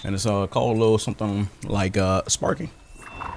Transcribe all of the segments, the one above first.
and it's called a little something like sparking.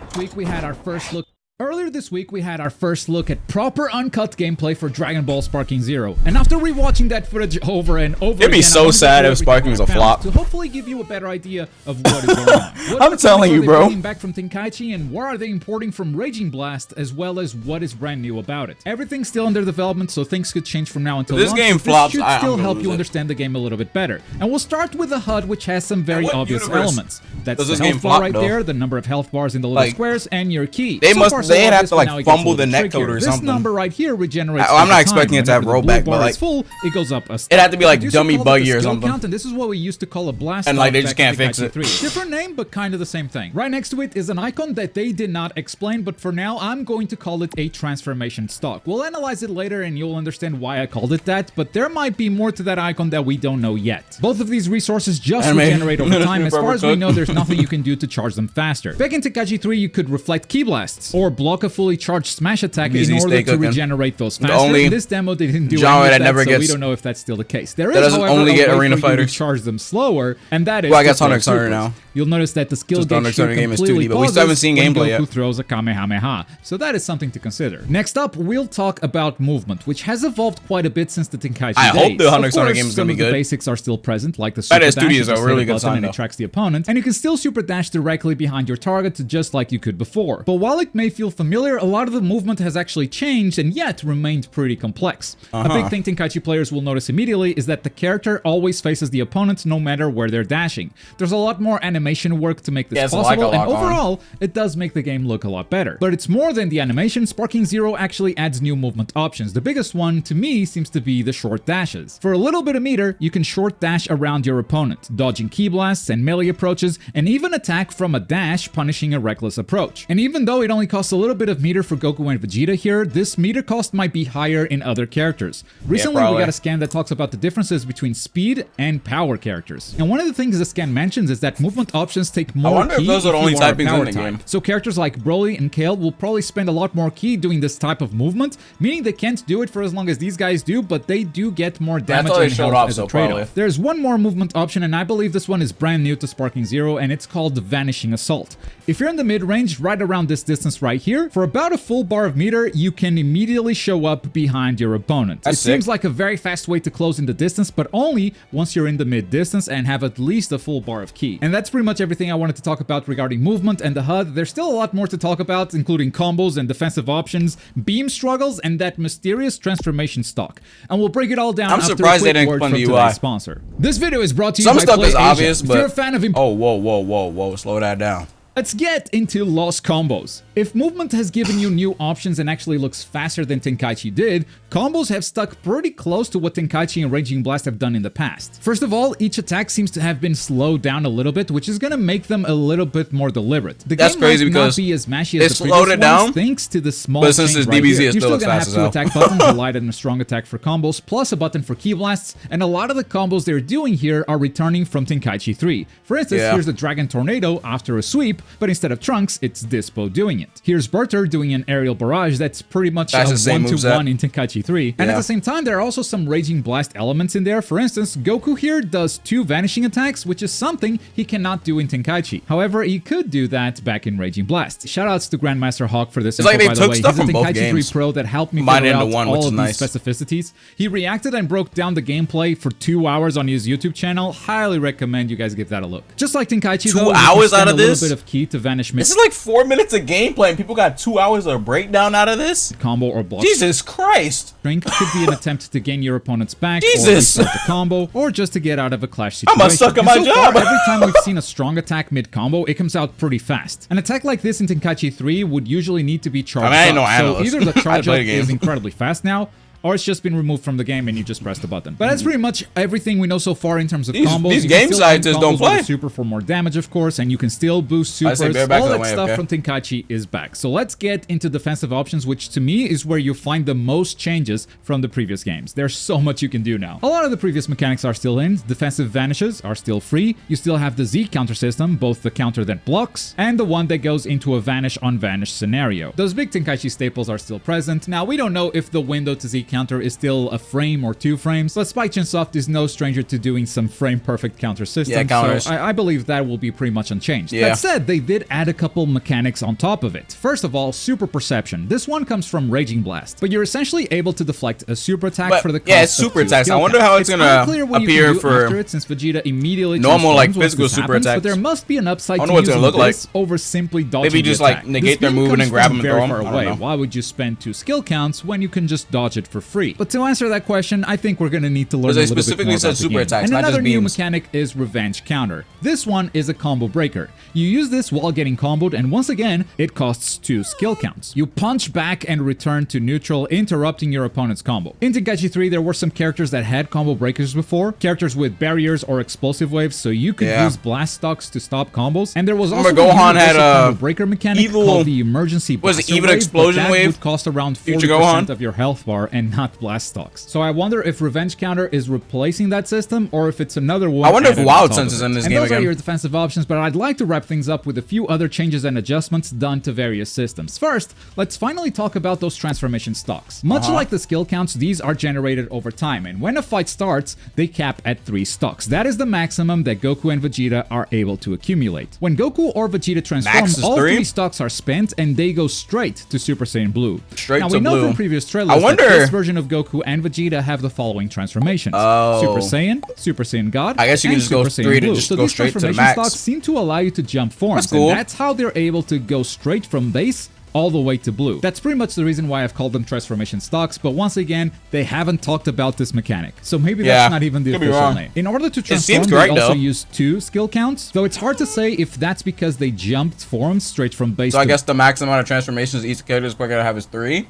This week we had our first look. Earlier this week, we had our first look at proper uncut gameplay for Dragon Ball Sparking Zero. And after rewatching that footage over and over It'd be so sad if Sparking was a flop. To hopefully give you a better idea of what is going on. I'm telling you, bro. What back from Tenkaichi, and what are they importing from Raging Blast, as well as what is brand new about it. Everything's still under development, so things could change from now until this launch. game flops. This should still help you understand the game a little bit better. And we'll start with the HUD, which has some very obvious elements. That's the health bar right there, the number of health bars in the little squares, and your key. They have to like fumble the net code or something. This number right here regenerates. I'm not expecting it to have rollback, but like full, it goes up a step. It had to be like dummy buggy or something. And this is what we used to call a blast. And like they just can't fix it. Different name, but kind of the same thing. Right next to it is an icon that they did not explain, but for now I'm going to call it a transformation stock. We'll analyze it later and you'll understand why I called it that, but there might be more to that icon that we don't know yet. Both of these resources just regenerate over time. As far as we know, there's nothing you can do to charge them faster. Back in Tenkaichi 3, you could reflect key blasts or block a fully charged smash attack in order to regenerate those faster. In this demo, they didn't do any of that, so we don't know if that's still the case. There is, however, only get a way arena for you to fighters charge them slower, and that is I guess Hunter now. You'll notice that the skill gauge game is 2D, but we still haven't seen gameplay yet. Goku throws a Kamehameha, so that is something to consider. Next up, we'll talk about movement, which has evolved quite a bit since the Tenkaichi days. I hope the Hunter game is going to be good. The basics are still present, like the super dash. That is a really good sign, and it tracks the opponent, and you can still super dash directly behind your target, just like you could before. But while it may feel familiar, a lot of the movement has actually changed, and yet remained pretty complex. A big thing Tenkaichi players will notice immediately is that the character always faces the opponent no matter where they're dashing. There's a lot more animation work to make this possible, and overall, it does make the game look a lot better. But it's more than the animation. Sparking Zero actually adds new movement options. The biggest one, to me, seems to be the short dashes. For a little bit of meter, you can short dash around your opponent, dodging key blasts and melee approaches, and even attack from a dash, punishing a reckless approach. And even though it only costs a little bit of meter for Goku and Vegeta here, this meter cost might be higher in other characters. Recently, we got a scan that talks about the differences between speed and power characters. And one of the things the scan mentions is that movement options take more I wonder ki if those are the only typings in the game. So characters like Broly and Kale will probably spend a lot more ki doing this type of movement, meaning they can't do it for as long as these guys do, but they do get more damage and health as a trade-off. There's one more movement option, and I believe this one is brand new to Sparking Zero, and it's called the Vanishing Assault. If you're in the mid-range, right around this distance right here, for about a full bar of meter, you can immediately show up behind your opponent. It seems like a very fast way to close in the distance, but only once you're in the mid-distance and have at least a full bar of ki. And that's pretty much everything I wanted to talk about regarding movement and the HUD. There's still a lot more to talk about, including combos and defensive options, beam struggles, and that mysterious transformation stock. And we'll break it all down after a quick word from today's sponsor. This video is brought to you by Some stuff is obvious, but... If you're a fan of... Whoa, slow that down. Let's get into lost combos. If movement has given you new options and actually looks faster than Tenkaichi did, combos have stuck pretty close to what Tenkaichi and Raging Blast have done in the past. First of all, each attack seems to have been slowed down a little bit, which is gonna make them a little bit more deliberate. The game might not be as mashy as the previous ones, thanks to the small change right here. You're still gonna have two attack buttons, a light and a strong attack for combos, plus a button for ki blasts, and a lot of the combos they're doing here are returning from Tenkaichi 3. For instance, here's the Dragon Tornado after a sweep, but instead of Trunks, it's Dispo doing it. Here's Berter doing an aerial barrage that's pretty much a 1-to-1 in Tenkaichi 3. And at the same time, there are also some Raging Blast elements in there. For instance, Goku here does 2 vanishing attacks, which is something he cannot do in Tenkaichi. However, he could do that back in Raging Blast. Shoutouts to Grandmaster Hawk for this info, by the way. He's a Tenkaichi 3 pro that helped me figure out all of these specificities. He reacted and broke down the gameplay for 2 hours on his YouTube channel. Highly recommend you guys give that a look. Just like Tenkaichi, 2 hours out of this? A little bit of ki to vanish. This is like 4 minutes of gameplay and people got 2 hours of breakdown out of this? Combo or block. Jesus Christ. Drink could be an attempt to gain your opponent's back, or restart the combo, or just to get out of a clash situation. I must suck at my job. Far, every time we've seen a strong attack mid-combo, it comes out pretty fast. An attack like this in Tenkaichi 3 would usually need to be charged up. So either the charge up is incredibly fast now, or it's just been removed from the game and you just press the button. But that's pretty much everything we know so far in terms of combos. These game scientists don't play. Super for more damage, of course, and you can still boost supers. All that stuff from Tenkaichi is back. So let's get into defensive options, which to me is where you find the most changes from the previous games. There's so much you can do now. A lot of the previous mechanics are still in. Defensive vanishes are still free. You still have the Z counter system, both the counter that blocks and the one that goes into a vanish on vanish scenario. Those big Tenkaichi staples are still present. Now, we don't know if the window to Z counter is still a frame or 2 frames, but Spike Chunsoft is no stranger to doing some frame-perfect counter systems, so I believe that will be pretty much unchanged. That said, they did add a couple mechanics on top of it. First of all, super perception. This one comes from Raging Blast, but you're essentially able to deflect a super attack for the cost it's super attacks. I wonder how it's gonna appear for it, since Vegeta immediately normal like physical super attacks. But there must be an upside to using this over simply dodging. Maybe just like negate their movement and grab them and throw them. Far away. Why would you spend 2 skill counts when you can just dodge it for free? But to answer that question, I think we're gonna need to learn a little bit more about the game. And another new mechanic is Revenge Counter. This one is a combo breaker. You use this while getting comboed, and once again, it costs 2 skill counts. You punch back and return to neutral, interrupting your opponent's combo. In Tenkaichi 3, there were some characters that had combo breakers before, characters with barriers or explosive waves, so you could use blast stocks to stop combos. And there was also Gohan had a breaker mechanic called the emergency blaster even wave, explosion wave would cost around 40% of your health bar and not blast stocks. So I wonder if Revenge Counter is replacing that system or if it's another one. I wonder if Wild Sense is in this game again. And those are your defensive options, but I'd like to wrap things up with a few other changes and adjustments done to various systems. First, let's finally talk about those transformation stocks. Much like the skill counts, these are generated over time, and when a fight starts, they cap at 3 stocks. That is the maximum that Goku and Vegeta are able to accumulate. When Goku or Vegeta transform, all 3 stocks are spent and they go straight to Super Saiyan Blue. Now we know from previous trailers that this version of Goku and Vegeta have the following transformations: Super Saiyan God, I guess you can just go straight to so go straight to the max. Stocks seem to allow you to jump forms, and that's how they're able to go straight from base all the way to blue. That's pretty much the reason why I've called them transformation stocks, but once again, they haven't talked about this mechanic. So maybe that's not even the official name. In order to transform, they also use 2 skill counts, though it's hard to say if that's because they jumped forms straight from base to... So I guess the max amount of transformations each character is going to have is 3?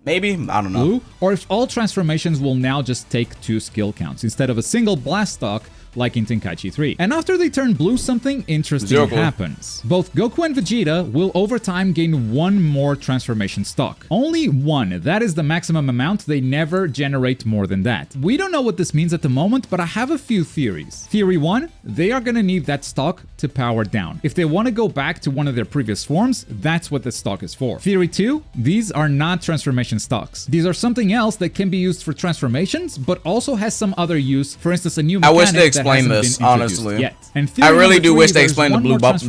Maybe? I don't know. Blue, or if all transformations will now just take 2 skill counts instead of a single blast stock, like in Tenkaichi 3. And after they turn blue, something interesting happens. Both Goku and Vegeta will over time gain 1 more transformation stock. Only 1. That is the maximum amount. They never generate more than that. We don't know what this means at the moment, but I have a few theories. Theory 1, they are gonna need that stock to power down. If they want to go back to one of their previous forms, that's what the stock is for. Theory 2, these are not transformation stocks. These are something else that can be used for transformations, but also has some other use. For instance, a new mechanic that hasn't this, been honestly. Yet. And I really do wish they explained the blue box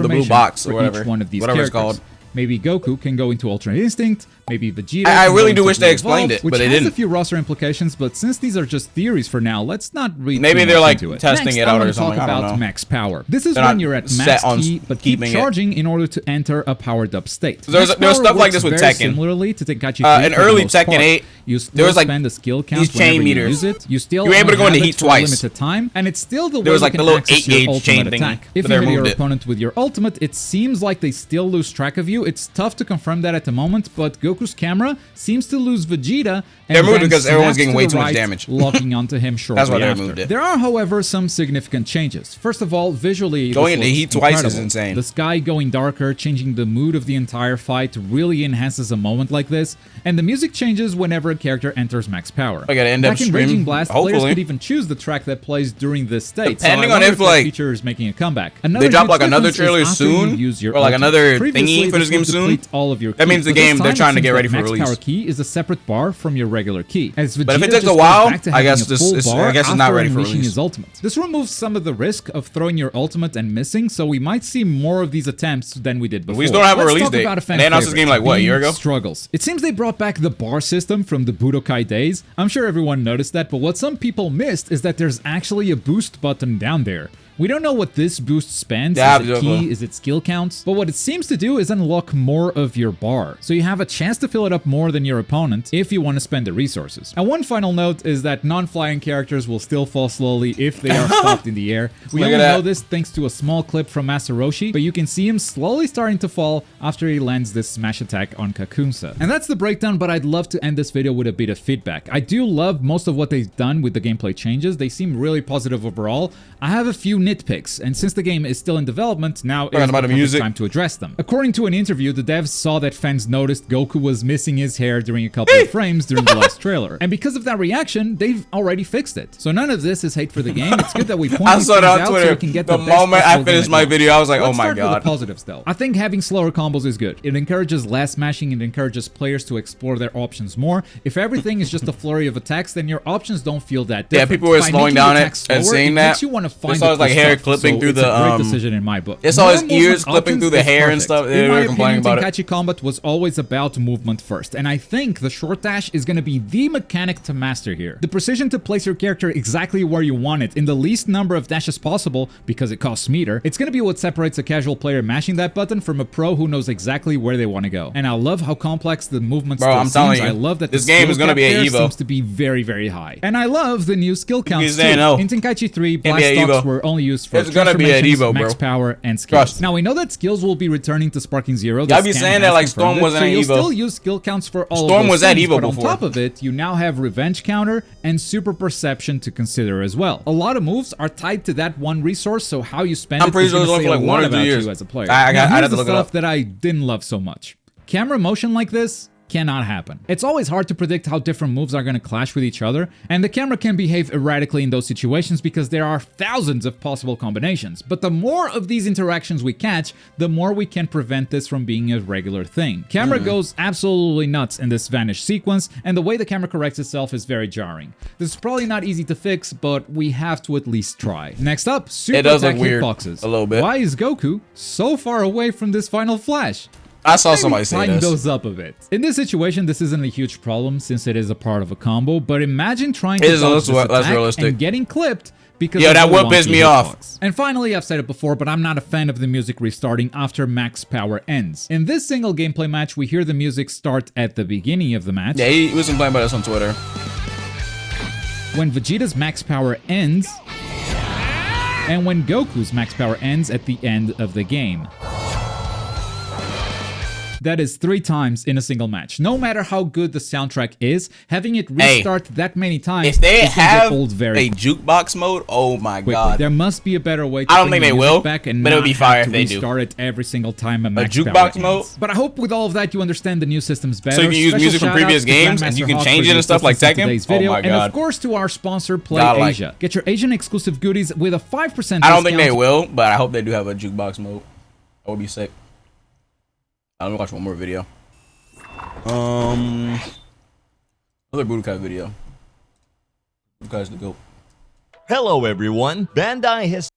or whatever. One of these whatever it's called. Maybe Goku can go into Alternate Instinct. Maybe Vegeta. I really do wish they explained it, but they didn't. Which has a few roster implications, but since these are just theories for now, let's not read. Maybe they're like testing it out or something. Next, I want to talk about max power. This is when you're at max key, but keep charging in order to enter a powered up state. There's stuff like this with Tekken. Similarly to Tenkaichi 3, in early Tekken 8, you still spend a skill count chain meters. You use it. You still were able to go into heat twice. Limited time, and it's still the way there was like the little 8-gauge chain thing. If you hit your opponent with your ultimate, it seems like they still lose track of you. It's tough to confirm that at the moment, but Goku's camera seems to lose Vegeta, and they're moved because everyone's getting way too much damage. Locking onto him shortly That's why they after. moved it. There are, however, some significant changes. First of all, visually, going into heat twice is insane. The sky going darker, changing the mood of the entire fight, really enhances a moment like this, and the music changes whenever a character enters max power. I gotta end up stream. Raging Blast, players could even choose the track that plays during this state. Depending on if like feature is making a comeback. They drop like another trailer soon, or like another thingy for this game soon. That means the game they're trying to get ready for release. Max power key is a separate bar from your regular key. But if it takes a while, I guess it's not ready for release. His ultimate. This removes some of the risk of throwing your ultimate and missing, so we might see more of these attempts than we did before. We just don't have a release date. They announced this game like what, a year ago? Struggles. It seems they brought back the bar system from the Budokai days. I'm sure everyone noticed that, but what some people missed is that there's actually a boost button down there. We don't know what this boost spends, is it key, is it skill counts, but what it seems to do is unlock more of your bar, so you have a chance to fill it up more than your opponent if you want to spend the resources. And one final note is that non-flying characters will still fall slowly if they are stopped in the air. We only know this thanks to a small clip from Master Roshi, but you can see him slowly starting to fall after he lands this smash attack on Kakunsa. And that's the breakdown, but I'd love to end this video with a bit of feedback. I do love most of what they've done with the gameplay changes. They seem really positive overall. I have a few nitpicks, and since the game is still in development, now is the about the music. time to address them. According to an interview, the devs saw that fans noticed Goku was missing his hair during a couple of frames during the last trailer, and because of that reaction, they've already fixed it. So none of this is hate for the game. It's good that we point these things out so we can get the moment I finished my video, I was like, oh my god. Let's start with the positives though. I think having slower combos is good. It encourages less mashing, it encourages players to explore their options more. If everything is just a flurry of attacks, then your options don't feel that different. Yeah, people were slowing down it and saying that. Makes you want to find it's always like hair clipping through the it's a great decision in my book. It's always ears clipping through the hair and stuff. In my opinion, Tenkaichi Combat was always about movement first, and I think the short dash is going to be the mechanic to master here. The precision to place your character exactly where you want it in the least number of dashes possible because it costs meter. It's going to be what separates a casual player mashing that button from a pro who knows exactly where they want to go. And I love how complex the movement still seems. I love that this game is going to be an Evo. Seems to be very, very high. And I love the new skill counts too. No. In Tenkaichi 3, blast stocks were only used for max power and skills. Now we know that skills will be returning to Sparking Zero. I'll be saying that like Storm wasn't an Evo. You'll still use skill counts for all Storm of those was at things, Evo but before. on top of it, you now have Revenge Counter and Super Perception to consider as well. A lot of moves are tied to that one resource, so how you spend it is going to say a lot about you as a player. I had to look it up. Stuff that I didn't love so much. Camera motion like this cannot happen. It's always hard to predict how different moves are going to clash with each other, and the camera can behave erratically in those situations because there are thousands of possible combinations. But the more of these interactions we catch, the more we can prevent this from being a regular thing. Camera goes absolutely nuts in this vanish sequence, and the way the camera corrects itself is very jarring. This is probably not easy to fix, but we have to at least try. Next up, super attack hitboxes. A little bit. Why is Goku so far away from this final flash? I saw somebody say tighten this. those up a bit. In this situation, this isn't a huge problem since it is a part of a combo, but imagine trying to dodge this attack and getting clipped because that would piss me off. And finally, I've said it before, but I'm not a fan of the music restarting after max power ends. In this single gameplay match, we hear the music start at the beginning of the match. Yeah, he was complaining about this on Twitter. When Vegeta's max power ends, and when Goku's max power ends at the end of the game. That is 3 times in a single match. No matter how good the soundtrack is, having it restart that many times if they have old very a jukebox mode, oh my god. There must be a better way to I don't think they will, back and but it would be fire if they do. Restart it every single time a max jukebox mode. But I hope with all of that you understand the new systems better. So you can use music from previous games and you can change it and stuff like Tekken. Oh my god. And of course to our sponsor Play Asia. Get your Asian exclusive goodies with a 5% discount. I don't think they will, but I hope they do have a jukebox mode. That would be sick. Let me watch one more video. Another Budokai video. Budokai's the GOAT. Hello everyone, Bandai has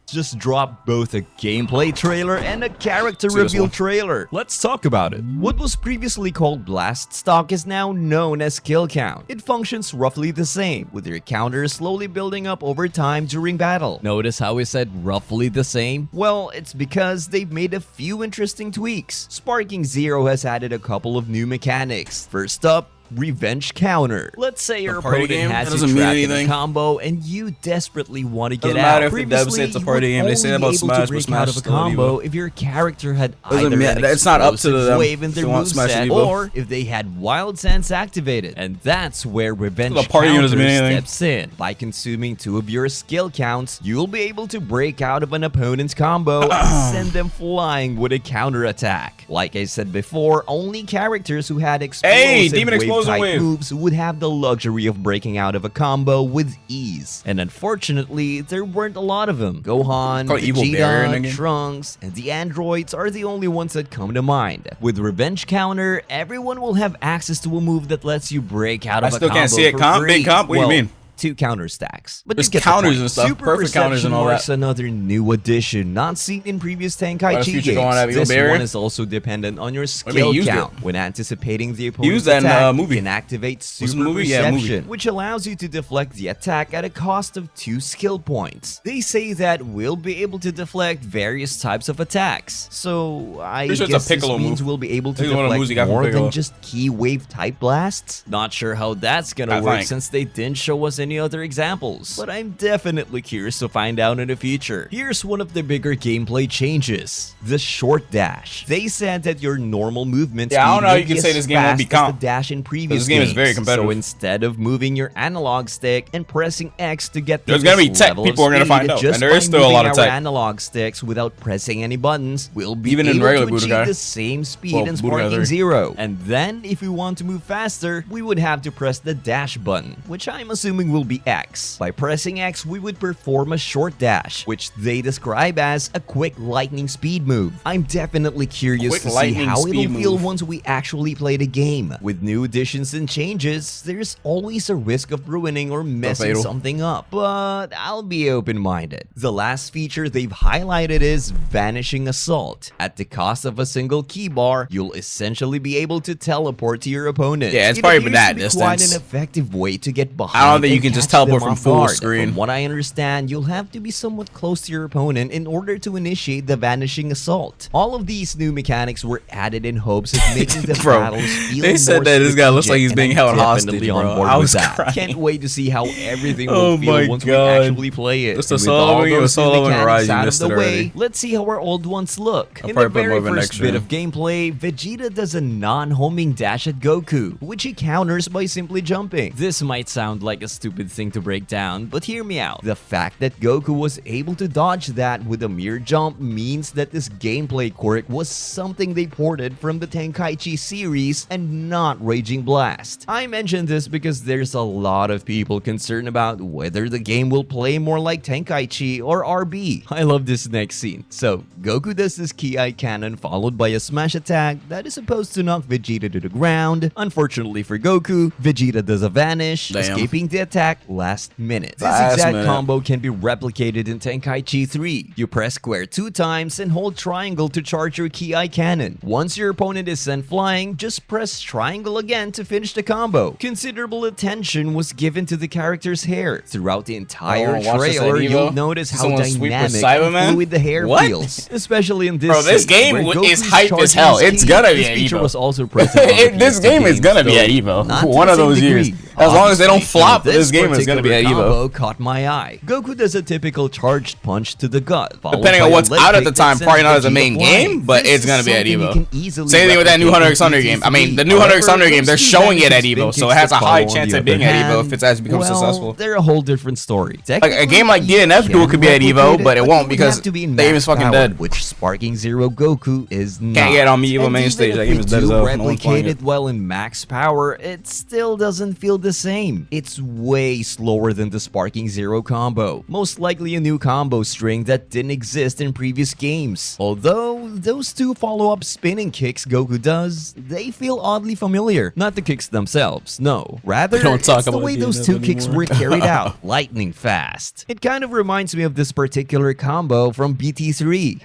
just dropped both a gameplay trailer and a character reveal trailer. Let's talk about it. What was previously called Blast Stock is now known as Kill Count. It functions roughly the same, with your counter slowly building up over time during battle. Notice how we said roughly the same? Well, it's because they've made a few interesting tweaks. Sparking Zero has added a couple of new mechanics. First up, Revenge Counter. Let's say your opponent has you trapped in a combo and you desperately want to get out. Previously, you would only be able to break out of a combo if your character had either an explosive wave in their moveset or if they had Wild Sense activated. And that's where Revenge Counter steps in. By consuming 2 of your skill counts, you'll be able to break out of an opponent's combo and send them flying with a counter attack. Like I said before, only characters who had explosive type moves would have the luxury of breaking out of a combo with ease. And unfortunately, there weren't a lot of them. Gohan, Vegeta, Trunks, and the androids are the only ones that come to mind. With Revenge Counter, everyone will have access to a move that lets you break out of a combo. I still can't see it. Big comp? What do you mean? 2 counter stacks. But there's counters and stuff. Super Perfect counters and all that. Another new addition, not seen in previous Tenkaichi games. This one is also dependent on your skill count. When anticipating the opponent's attack, you can activate Super Perception, which allows you to deflect the attack at a cost of 2 skill points. They say that we'll be able to deflect various types of attacks. So I guess this means we'll be able to deflect more than just key wave type blasts. Not sure how that's gonna work since they didn't show us any other examples, but I'm definitely curious to find out in the future. Here's one of the bigger gameplay changes: the short dash. They said that your normal movement speed I don't know how you won't can be say as this game won't be fast as comp. the dash in previous This game games. is very competitive. So instead of moving your analog stick and pressing X to get There's gonna be tech people are gonna find out, and there is still a lot of tech. Analog sticks without pressing any buttons, we'll be Even in able regular to achieve Budokai. the same speed Well, in Budokai Sparking 3. 0. And then, if we want to move faster, we would have to press the dash button, which I'm assuming will be X. By pressing X, we would perform a short dash, which they describe as a quick lightning speed move. I'm definitely curious to see how it'll feel once we actually play the game. With new additions and changes, there's always a risk of ruining or messing something up, but I'll be open-minded. The last feature they've highlighted is Vanishing Assault. At the cost of a single key bar, you'll essentially be able to teleport to your opponent. Yeah, it's probably that distance. Quite an distance. effective way to get behind. I don't think you and can just catch teleport them from off full guard. screen. From what I understand, you'll have to be somewhat close to your opponent in order to initiate the Vanishing Assault. All of these new mechanics were added in hopes of making the battles feel they said more that this guy looks like he's strategic, being and held I'm hostage, definitely bro. on board I with was that. crying. Can't wait to see how everything Oh will my feel once we God. actually play it. Just a And with solo all game, a those new solo and mechanics Rise, you out of missed the it way, already. let's see how our old ones look. I'll In the probably put more very of it first next bit gen. of gameplay, Vegeta does a non-homing dash at Goku, which he counters by simply jumping. This might sound like a stupid thing to break down, but hear me out. The fact that Goku was able to dodge that with a mere jump means that this gameplay quirk was something they ported from the Tenkaichi series and not Raging Blast. I mention this because there's a lot of people concerned about whether the game will play more like Tenkaichi or RB. I love this next scene. So, Goku does this Ki cannon followed by a smash attack that is supposed to knock Vegeta to the ground. Unfortunately for Goku, Vegeta does a vanish, escaping the attack last minute. This exact combo can be replicated in Tenkaichi 3. You press square 2 times and hold triangle to charge your Ki cannon. Once your opponent is sent flying, just press triangle again to finish the combo. Considerable attention was given to the character's hair. Throughout the entire trailer, you'll notice how dynamic and fluid the hair feels. Especially in this Bro, this game is hype as hell. It's gonna be at Evo. Evo. Was also present this game is gonna be at Evo. One of those years. As long as they don't flop, this game is gonna be at Evo. Caught my eye. Goku does a typical charged punch to the gut. Depending on what's out at the time, probably not as a main game, but it's gonna be at Evo. Same thing with that new Hunter x Hunter game. I mean, the new Hunter x Hunter game, they're showing it at Evo, so it has a high chance of being at Evo if it actually becomes successful. They're a whole different story. Like a game like DNF Duel could be at Evo, but it won't because the game is fucking dead. Which Sparking Zero Goku is not. Can't get on me Evo main stage. That game is dead as hell. Replicate it well in max power, it still doesn't feel the same. It's way slower than the Sparking Zero combo. Most likely a new combo string that didn't exist in previous games. Although, those two follow-up spinning kicks Goku does, they feel oddly familiar. Not the kicks themselves, no. Rather, it's the way those two kicks were carried out, lightning fast. It kind of reminds me of this particular combo from BT3.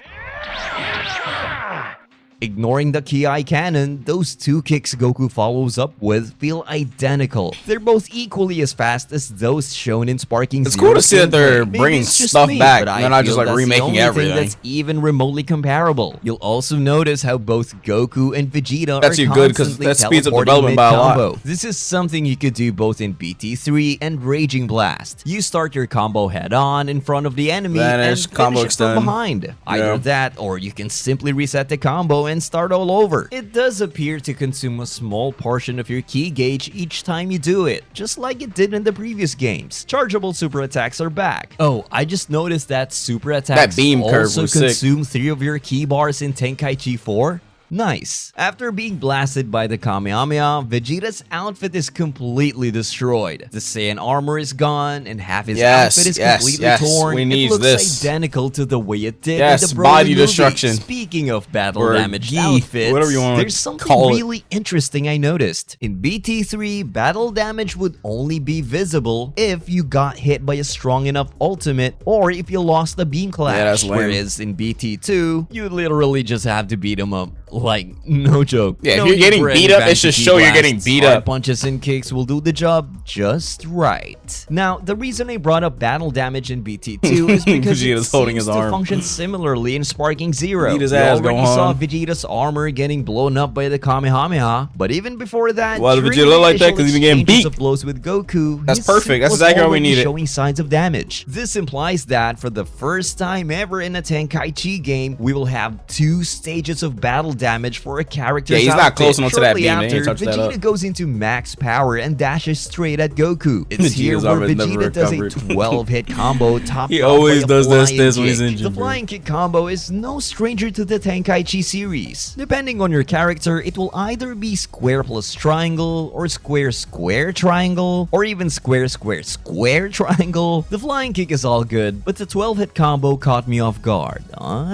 Ignoring the Ki cannon, those two kicks Goku follows up with feel identical. They're both equally as fast as those shown in Sparking Zero. It's cool to see that they're bringing stuff back. They're not just like remaking everything. That's even remotely comparable. You'll also notice how both Goku and Vegeta that's are good because that speeds up development by a lot. This is something you could do both in BT3 and Raging Blast. You start your combo head on in front of the enemy and combo finish it from behind. Either that or you can simply reset the combo and start all over. It does appear to consume a small portion of your ki gauge each time you do it, just like it did in the previous games. Chargeable super attacks are back. Oh, I just noticed that super attacks also consume 3 of your ki bars in Tenkaichi 4. Nice. After being blasted by the Kamehameha, Vegeta's outfit is completely destroyed. The Saiyan armor is gone, and half his outfit is completely torn. It looks identical to the way it did in the Broly body movie. destruction. Speaking of battle-damaged outfits, whatever you want there's something really interesting I noticed. In BT3, battle damage would only be visible if you got hit by a strong enough ultimate or if you lost the beam clash. Whereas in BT2, you literally just have to beat him up Like, no joke. Yeah, No if you're need getting for any beat up, it should fancy show you're getting blasts. beat Hard up. punches and kicks will do the job just right. Now, the reason I brought up battle damage in BT2 is because it Vegeta's holding seems his to arm. function similarly in Sparking Zero. Beat his We ass, already Gohan. saw Vegeta's armor getting blown up by the Kamehameha, but even before that, Why did during Vegeta look the like that? 'Cause initial he been getting exchanges beat. of blows with Goku, That's his perfect. suit That's was exactly what we already needed. showing signs of damage. This implies that for the first time ever in a Tenkaichi game, we will have 2 stages of battle damage for a character's Yeah, he's not outfit. close enough to that Shortly beam. They after, ain't touch that Vegeta up. goes into max power and dashes straight at Goku. It's here Vegeta's where arm has never Vegeta does a recovered. 12-hit combo topped He off always by a does this flying when he's kick. injured, The bro. flying kick combo is no stranger to the Tenkaichi series. Depending on your character, it will either be square plus triangle, or square square triangle, or even square square square triangle. The flying kick is all good, but the 12-hit combo caught me off guard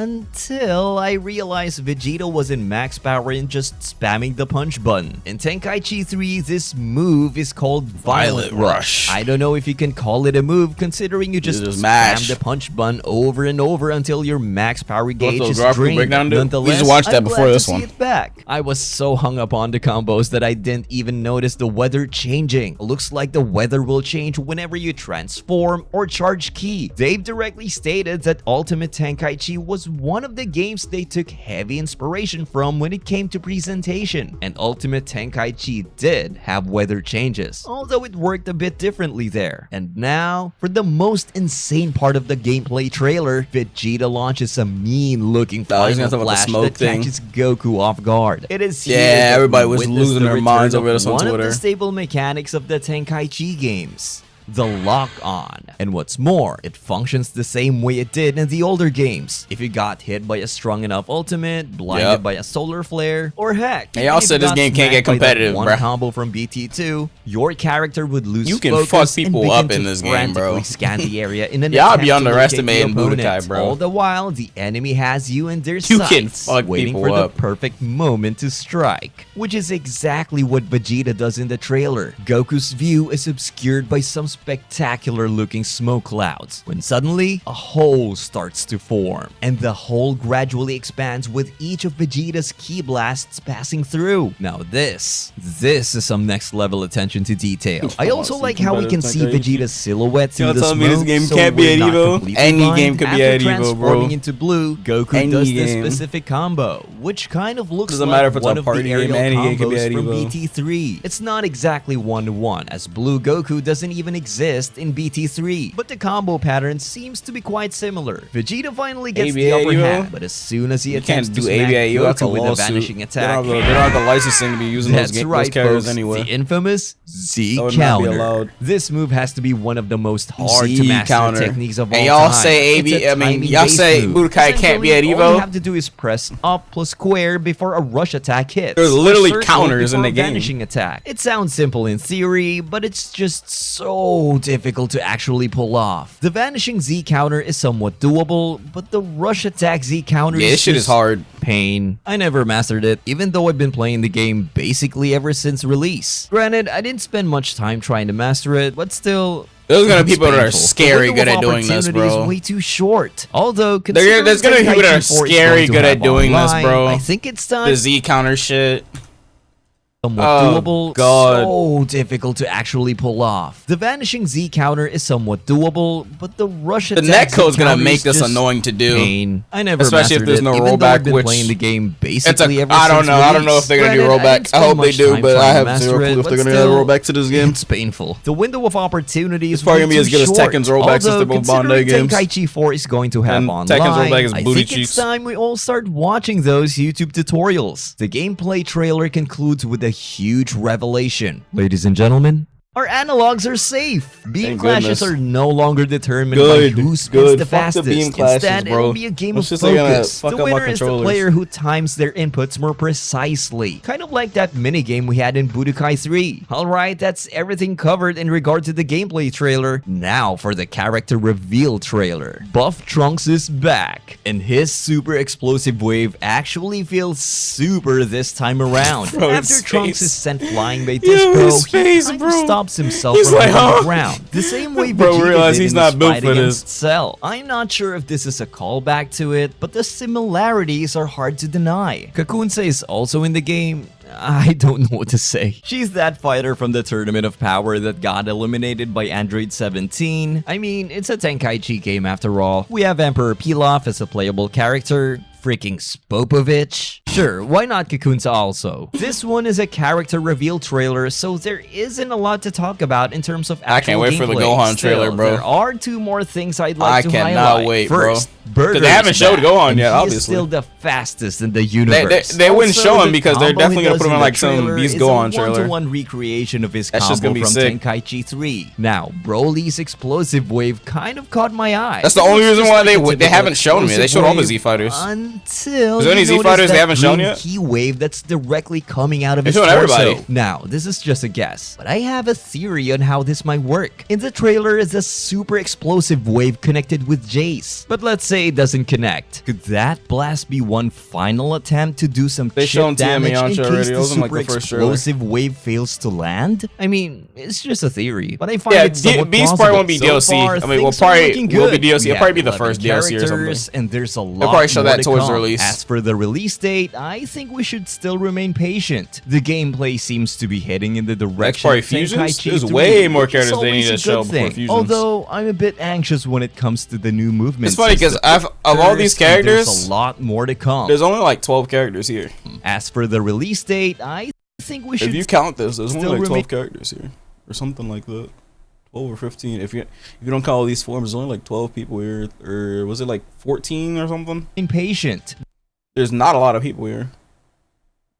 until I realized Vegeta was in max power and just spamming the punch button. In Tenkaichi 3, this move is called Violent Rush. I don't know if you can call it a move considering you just just spam mash. the punch button over and over until your max power gauge those is graphical drained. breakdown do? We Nonetheless, just watched that I'm before glad this to see one. it back. I was so hung up on the combos that I didn't even notice the weather changing. Looks like the weather will change whenever you transform or charge ki. They've directly stated that Ultimate Tenkaichi was one of the games they took heavy inspiration from when it came to presentation, and Ultimate Tenkaichi did have weather changes, although it worked a bit differently there. And now, for the most insane part of the gameplay trailer, Vegeta launches a mean-looking Oh, he's final gonna talk about the flash smoke that thing. catches Goku off guard. It is here Yeah, that everybody we was witness losing the their return minds of over this on one of Twitter. the stable mechanics of the Tenkaichi games. The lock-on. And what's more, it functions the same way it did in the older games. If you got hit by a strong enough ultimate, blinded Yep. by a solar flare, or heck, Hey, even y'all if said you this got game can't get smacked by that competitive, one bruh. combo from BT2, your character would lose You can focus fuck and people begin up to in this game, frantically bro. scan the area in an Y'all attempt be to locate the underestimating opponent. Budokai, bro. All the while, the enemy has you in their You can sights, fuck waiting people for up. the perfect moment to strike, which is exactly what Vegeta does in the trailer. Goku's view is obscured by some spectacular-looking smoke clouds, when suddenly a hole starts to form, and the hole gradually expands with each of Vegeta's ki blasts passing through. Now this is some next-level attention to detail. I also like how we can see Vegeta's silhouette through the telling me this smoke, game so can't be we're at not Evo? completely Any blind. game could be After at Evo, transforming bro. into blue, Goku Any does game. this specific combo, which kind of looks Doesn't like matter if it's one a of party the game, aerial any game could be combos at from Evo. BT3. It's not exactly one-to-one, as Blue Goku doesn't even exist in BT3, but the combo pattern seems to be quite similar. Vegeta finally gets the ABA upper Evo? hand, but as soon as he You attempts can't to do smack ABA. You have to Goku with a lawsuit. vanishing They attack, don't have the licensing to be using those, that's right, those characters folks, anyway. the infamous Z That would not be counter. allowed. This move has to be one of the most hard to Z master counter. techniques of all And y'all time. say It's a AB I mean, y'all timing-based say move. Budokai can't be at Essentially, all you Evo. have to do is press up plus square before a rush attack hits. There's or literally circle counters in before the a game. vanishing attack. It sounds simple in theory, but it's just so difficult to actually pull off. The vanishing Z counter is somewhat doable, but the rush attack Z counter Yeah, is this shit is just hard. pain. I never mastered it, even though I've been playing the game basically ever since release. Granted, I didn't spend much time trying to master it, but still, There's gonna be it's people that are painful. scary The window good of at doing this, opportunity bro. is way too short. Although, There's gonna be people that are scary good at doing this, bro. I think it's time. The Z counter shit. Somewhat Oh, doable, God. so difficult to actually pull off. The vanishing Z counter is somewhat doable, but the rush The attack netcode's Z gonna counter make is this just annoying to do. pain. I never Especially if mastered there's it, no even though I've rollback, been which- playing the game It's a, basically ever I don't since know. I don't know if they're gonna do release. Granted, rollback. didn't I hope spend they much do, time but trying I to have master zero it, clue if but they're gonna still, roll back to this game. It's painful. The window of opportunity is probably way gonna be too as good as short. Tekken's rollback since Although, they're both Bandai considering games. Tenkaichi 4 is going to have And online, Tekken's rollback is I booty think cheeks. it's time we all start watching those YouTube tutorials. The gameplay trailer concludes with a huge revelation. Ladies and gentlemen, our analogs are safe. Beam Thank clashes goodness. are no longer determined Good, by who spins good. the Fuck the fastest. beam clashes, Instead, bro. it'll be a game It's of just like gonna focus. fuck The up my winner is the controllers. player who times their inputs more precisely. Kind of like that minigame we had in Budokai 3. Alright, that's everything covered in regard to the gameplay trailer. Now for the character reveal trailer. Buff Trunks is back, and his super explosive wave actually feels super this time around. Bro, After his Trunks face. is sent flying by Yo, Disco, his face, he kind bro. of stopped drops himself He's from like, the "Huh?" ground. The same way Bro, Vegeta realize did he's in not his built fight for against this. Cell. I'm not sure if this is a callback to it, but the similarities are hard to deny. Kakunse is also in the game. I don't know what to say. She's that fighter from the Tournament of Power that got eliminated by Android 17. I mean, it's a Tenkaichi game after all. We have Emperor Pilaf as a playable character. Freaking Spopovich. Sure, why not Kakunsa also? This one is a character reveal trailer, so there isn't a lot to talk about in terms of actual I can't wait for the gameplay. Gohan trailer, bro. There are two more things I'd like to highlight. I cannot wait, First, bro. Because they haven't showed Gohan yet, He's obviously. still the fastest in the universe. They wouldn't Also, show him the because they're combo definitely he gonna put does him in the like some trailer Beast is Gohan a trailer. one-to-one recreation of his That's just combo gonna be from sick. Tenkaichi 3. Now, Broly's explosive wave kind of caught my eye. That's the It only looks reason just why like a they haven't shown me. typical They showed all the explosive Z fighters. Until Is there any you Z notice fighters they that haven't shown green yet? key wave that's directly coming out of They're his showing torso. everybody. Now, this is just a guess, but I have a theory on how this might work. In the trailer is a super explosive wave connected with Jace. But let's say it doesn't connect. Could that blast be one final attempt to do some They chip shown TM damage in Yamcha case already. It the wasn't like super the first trailer. explosive wave fails to land? I mean, it's just a theory, but I find Yeah, it somewhat Beast plausible. probably won't be So DLC. far, I mean, things will are probably looking will be good. DLC. We It'll probably be have the first 11 DLC or something. characters, and there's a lot probably show more that to towards come. release. As for the release date, I think we should still remain patient. The gameplay seems to be heading in the direction probably of Fusions? Tenkaichi There's 3, way more which is characters they need always to a show good before thing. Fusions. Although I'm a bit anxious when it comes to the new movement. It's funny because system. of all these characters, there's a lot more to come. there's only like 12 characters here. As for the release date, I think we should. If you count this, there's only still like 12 remain- characters here, or something like that. 12 or 15. If you don't count all these forms, there's only like 12 people here, or was it like 14 or something? Impatient. There's not a lot of people here.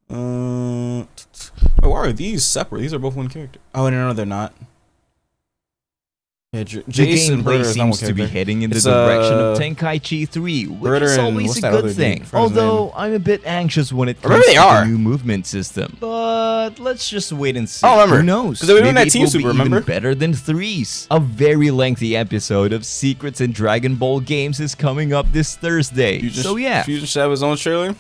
Why are these separate? These are both one character. Oh no, they're not. Yeah, The Jason gameplay seems to be heading in the It's, direction of Tenkaichi 3, which Britter is and always what's a that good other dude? thing. Forgot his Although I'm a bit anxious when it I remember comes they to are. the new movement system. But let's just wait and see. I don't remember. Who knows? 'Cause they were doing Maybe that it Team will Super, be even remember? better than 3's. A very lengthy episode of Secrets in Dragon Ball games is coming up this Thursday. So yeah. Fusion should have his own trailer.